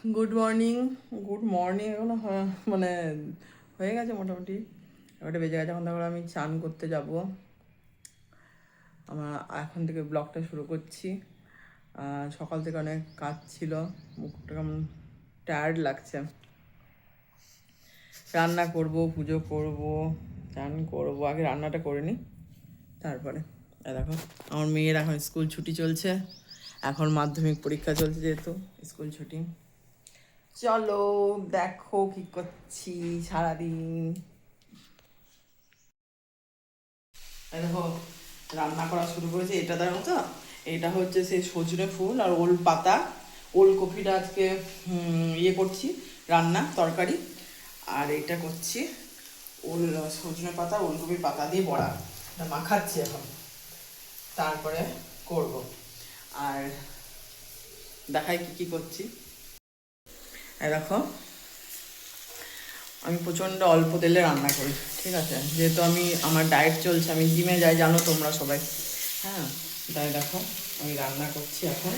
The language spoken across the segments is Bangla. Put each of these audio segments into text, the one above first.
Good morning. গুড মর্নিং এখন মানে হয়ে গেছে মোটামুটি। এবারে বেজে গেছে, এখন তারপরে আমি চান করতে যাব। আমার এখন থেকে ব্লগটা শুরু করছি। সকাল থেকে অনেক কাজ ছিল, মুখটা কেমন টায়ার্ড লাগছে। রান্না করব, পুজো করব, চান করব, আগে রান্নাটা করে নিই তারপরে। দেখো আমার মেয়ের এখন স্কুল ছুটি চলছে, এখন মাধ্যমিক পরীক্ষা চলছে যেহেতু স্কুল ছুটি। চলো দেখো কি করছি সারাদিন। দেখো রান্না করা শুরু করেছি। এটা দেখো তো, এটা হচ্ছে সেই সজনে ফুল আর ওল পাতা, ওলকপিটা আজকে ইয়ে করছি, রান্না তরকারি। আর এটা করছি ওল সজনে পাতা ওলকপির পাতা দিয়ে বড়া, এটা মাখাচ্ছি এখন, তারপরে করব। আর দেখাই কি কি করছি। দেখো আমি প্রচণ্ড অল্প তেলে রান্না করি, ঠিক আছে, যেহেতু আমার ডায়েট চলছে, আমি জিমে যাই জানো তোমরা সবাই। হ্যাঁ, তাই দেখো আমি রান্না করছি এখন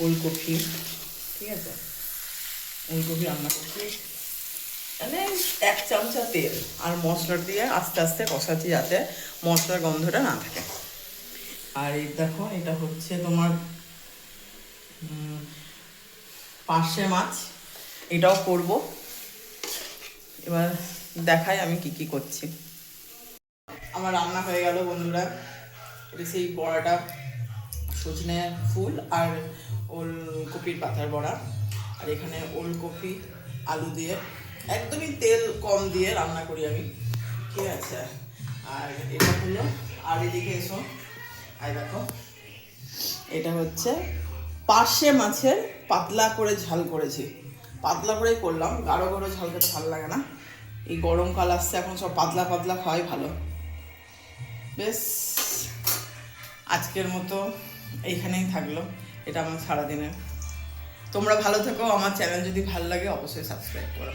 ওলকপি, ঠিক আছে, ওলকপি রান্না করছি, মানে 1 চামচা তেল আর মশলা দিয়ে আস্তে আস্তে কষাচ্ছি যাতে মশলার গন্ধটা না থাকে। আর এই দেখো এটা হচ্ছে তোমার পার্শে মাছ, এটাও করব। এবার দেখাই আমি কি কি করছি। আমার রান্না হয়ে গেল বন্ধুরা। এটা সেই বড়াটা, সজনে ফুল আর ওলকপির পাতার বড়া। আর এখানে ওলকপি আলু দিয়ে একদমই তেল কম দিয়ে রান্না করি আমি, ঠিক আছে। আর এটা হলো, আর এদিকে এসো, আর দেখো এটা হচ্ছে পার্শে মাছের পাতলা করে ঝাল করেছি, পাতলা করেই করলাম, গাঢ় গাঢ় ঝাল খেতে ভালো লাগে না। এই গরমকাল আসছে, এখন সব পাতলা পাতলা খাওয়াই ভালো। বেশ, আজকের মতো এইখানেই থাকলো, এটা আমার সারাদিনের। তোমরা ভালো থেকো, আমার চ্যানেল যদি ভালো লাগে অবশ্যই সাবস্ক্রাইব করো।